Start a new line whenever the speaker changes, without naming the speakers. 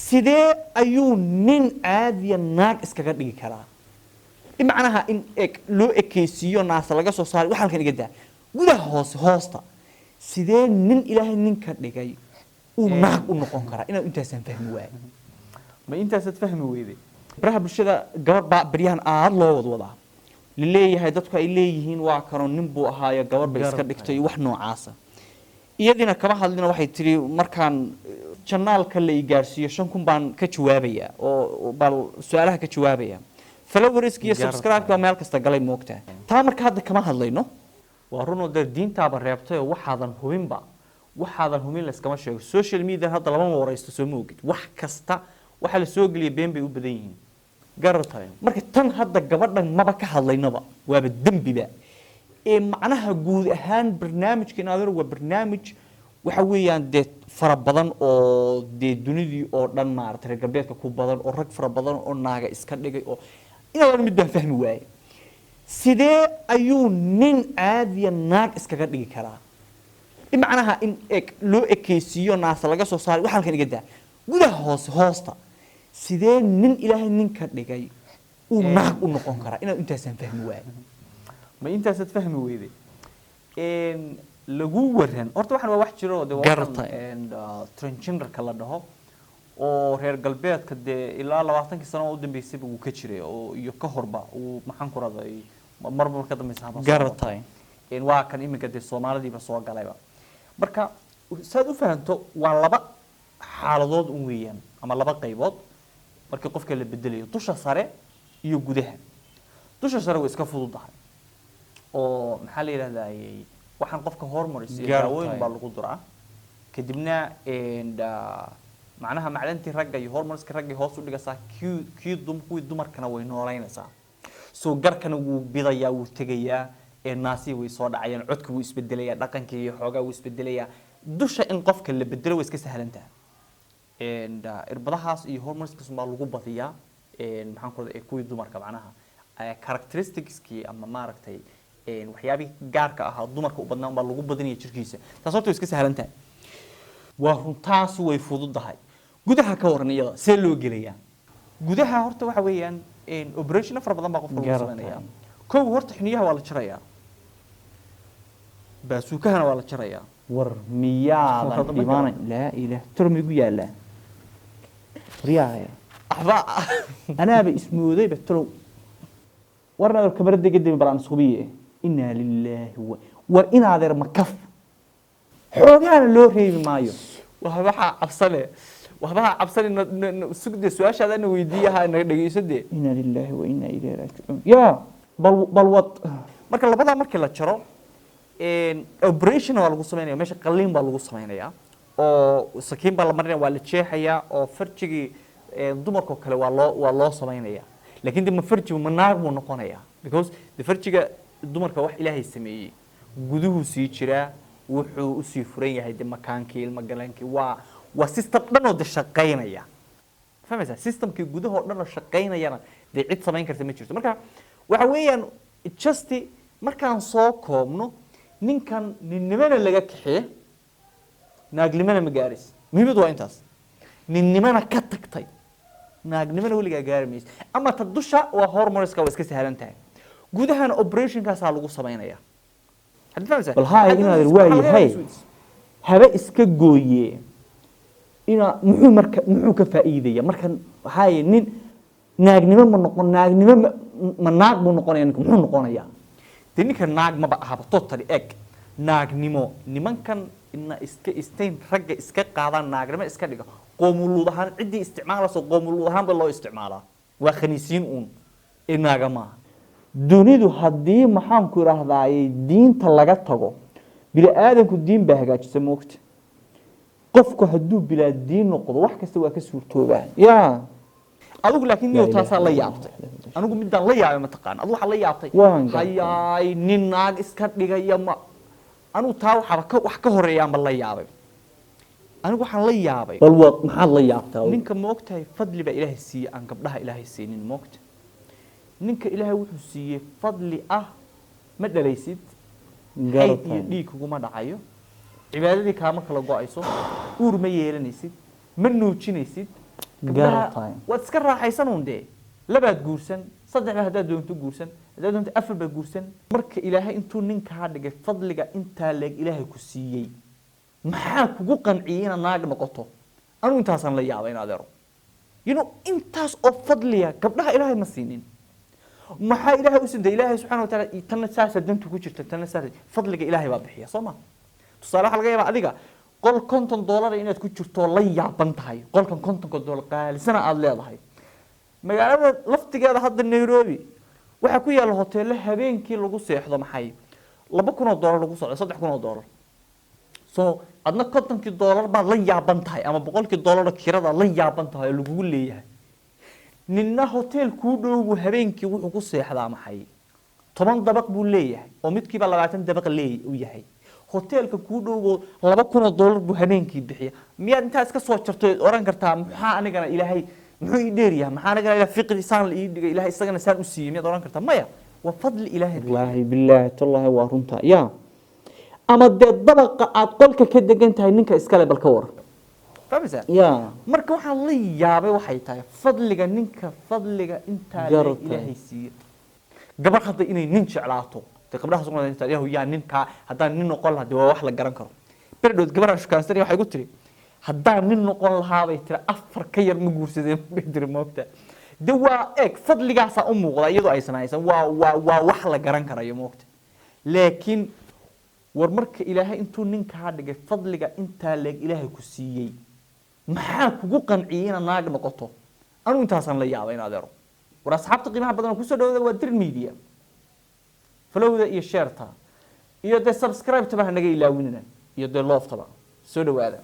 sidee ayuu nin caadiya naag iskaga dhigi karaa macnaha in loo ekeysiiyo naasa laga soo saaray waxa halkan iga daa gudaha hoosta sidee nin ilaahay ninka dhigay uu naag u noqon karaa inaan intaasan fahmi waay
ma intaasaad fahmi weyday
baraha bulshada gabar baa baryahan aad loo wadaa leeyahay dadku ay leeyihiin waa karo nin buu ahaayo gabar bay iska dhigtay wax noocaasa iyadina kama hadlina waxay tiri markaan janaalka la gaarsiiyo 5,000 baan ka jawaabaya oo bal su'aalaha ka jawaabaya followers iyo subscribe ka meel kasta galay moogtaa taa marka hadda kama hadlayno
waa runoo diintaaba reebtay oo waxaadan hubin la iskama sheego social media hadda lama waraysto soo moogid wax kasta waxa la soo geliyo been bay u badan yihiin garatay
marka tan hadda gabadhan maba ka hadlaynaba waaba dambiba ee macnaha guud ahaan barnaamijkan aad waa barnaamij waxa weeyaan dee fara badan oo dee dunidii oo dhan maartay galbeedka ku badan oo rag fara badan oo naaga iska dhigay oo inaan mid baan fahmi waayay sidee ayuu nin caadiya naag iskaga dhigi karaa macnaha in loo ekeysiiyo naasa laga soo saaray waxa halkan iga daa gudaha hoosta sidee nin ilaahay ninka dhigay uu naag u noqon karaa inaan intaasan fahmi waayay
ma intaasaad fahmi weyday lagu waran horta waxaan waa wax jiro oo transgenderka la dhaho oo reer galbeedka dee ilaa 20 sano u dambeysay uu ka jiray oo iyo ka horba uu maxaan ku raday marba ka dambeysay
garatay
waa kan iminka dee Soomaalidiiba soo galayba marka saad u fahanto waa laba xaaladood u weeyaan ama laba qaybood markii qofka la bedelayo dusha sare iyo gudaha dusha sare way iska fududahay oo maxaa la yiraahdaa waxaan qofka hormarisi daawooyin baa lagu duraa kadibna macnaha macdantii ragga iyo hormarska ragga hoos u dhigaysaa kuwii dumarkana way nooleynaysaa soo garkana wuu bidayaa wuu tegayaa naasi way soo dhacayaan codku wuu isbedelayaa dhaqankii iyo xoogaa wuu isbedelayaa dusha in qofka la bedelo way iska sahlantaa irbadahaas iyo hormarskaas baa lagu badiyaa maxaan ku raday kuwii dumarka macnaha characteristicskii ama maaragtay waxyaabi gaarka ah dumarka u badnaan baa lagu badinaya jirkiisa taas horta iska sahlantaa waa runtaas way fududahay gudaha ka waran iyada see loo gelayaa gudaha horta waxa weeyaan operation fara badan baa qofka lagu sameeyaa koow horta xiniyaha waa la jarayaa baasuukahana waa la jarayaa
war miyaadan dhimaanay laa ilaaha turmigu yaala riyaa ahba anaaba ismooday batro warna kabarada gadib balan suubiye inna lillahi wa inna adeer makaf xoogaana loo reebi maayo waxba cabsane sugde su'aashaadana weydiiyaha naga dhageysade inna lillahi wa inna ilayhi raaji'un ya bal wad marka labada markii la jaro operation waa lagu sameeyaa meesha qalliin baa lagu sameeyaa oo sakiin baa la marinaya waa la jeexayaa oo farjigi dumarka kale waa loo sameeyaa laakiin dib farjigu ma naag buu noqonayaa because the farjiga dumarka wax ilaahay sameeyay guduhu sii jira wuxuu u sii furan yahay de makaankii ilma galaankii waa system dhan oo shaqeynaya fahmaysaa systemkii gudaha oo dhan oo shaqeynayana de cid sameyn karta ma jirto marka waxa weeyaan just markaan soo koobno ninkan ninnimana laga kaxee naaglimana ma gaaris muhiimadu waa intaas ninnimana ka tagtay naagnimana waligaa gaari maysa ama ta dusha waa hormoniska waa iska sahlan tahay gudahana operationkaas lagu sameeynaya hadii fahamsan bal haa inaad waayahay haba iska gooyee muxuu ka faa'iidaya markan waxay nin naagnimo ma noqon naagnimo ma naag buu noqonayaa muxuu noqonayaa
ninka naag ma ahaba totally egg naagnimo nimankan inna iska isteen ragga iska qaadaan naagnimo iska dhiga qoomuluud ahaan cidii isticmaalayso qoomuluud ahaan ba loo isticmaalaa waa khaniisiin inaaga ma
dunidu hadii maxaan ku raahdaay diinta laga tago bila aadanku diin baa hagaajisa moogta qofku haduu bila diin noqdo wax kasta waa ka suurtoobaa ya
adigu laakiin niyo taas la yaabtay anigu midaan la yaabay ma taqaan adigu waxa la yaabtay hayay nin naag iska dhigaya ma anigu taa wax ka horeeyaan ba la yaabay anigu waxaan la yaabay
bal wad maxaa la yaabtaa
ninka moogtahay fadli ba ilaahay siiyay aan gabdhaha ilaahay siinin moogta ninka ilaahay wuxuu siiyay fadli ah ma dhalaysid gaartay dhiig kuma dhacayo cibaadadii kaama kala go'ayso uur ma yeelanaysid ma nuujinaysid
gabdhaha waad iska raaxaysanuun dee labaad guursan saddex baa haddaad doonto guursan haddaad doonto afar baa guursan marka ilaahay intuu ninkaa dhigay fadliga intaa leeg ilaahay ku siiyey maxaa kugu qanciyey inaad naag noqoto anu intaasaan la yaabay in adeero intaas oo fadliya gabdhaha ilaahay ma siinin maxaa ilaahay u sinday ilaahay subxaana wataala tanna saasa dantu ku jirta tanna saasa fadliga ilaahay baa bixiya soo ma tusaale waxaa laga yaabaa adiga qol $50 inaad ku jirto la yaaban tahay qolkan $50 qaalisana aad leedahay magaalada laftigeeda hadda Nairobi waxa ku yaala hoteelo habeenkii lagu seexdo maxay $2,000 lagu socdo $3,000 so adna $50 baad la yaaban tahay ama $100 kirada la yaaban tahay lagu leeyahay ninna hotel ku dhow habeenkii wuxuu ku seexdaa maxay 10 dabaq buu leeyahay oo midkiiba 20 dabaq u yahay hotelka ku dhow $2,000 buu habeenkii bixiya miyaad intaas ka soo jarto oran kartaa maxaa anigana ilaahay muxuu ii dheeriyaa maxaa anigana ilaahay fiqri saan ii dhigay ilaahay isagana saan u siiyay miyaad oran kartaa maya waa fadli ilaahay wallahi billahi tallahi waa runta ya ama dabaqa aad qolka ka degan tahay ninka iskale bal ka war famisa ya marka waxa la yaabay waxay tahay fadliga ninka fadliga inta ilaahay siiyay gabar hadda inay nin jeclaato gabdhaha soo inta yaa ninka haddaan nin noqon lahaa waa wax la garan karo berdhood gabadha shukaansan waxay ku tiri haddaan nin noqon lahaa bay tiri afar ka yar ma guursadeen bedri moogta de waa eeg fadligaas u muuqda iyadoo ay sanaysan waa wax la garan karayo moogta laakiin war marka ilaahay intuu ninka dhigay fadliga inta leeg ilaahay ku siiyay maxaa kugu qanciyay inaad naag noqoto anu intaasan la yaabay in adeero war asxaabta qiimaha badan ku soo dhawaada waa dir media فلوذا iyo share ta iyo de subscribe taba naga ilaawinina iyo de love taba soo dhawaada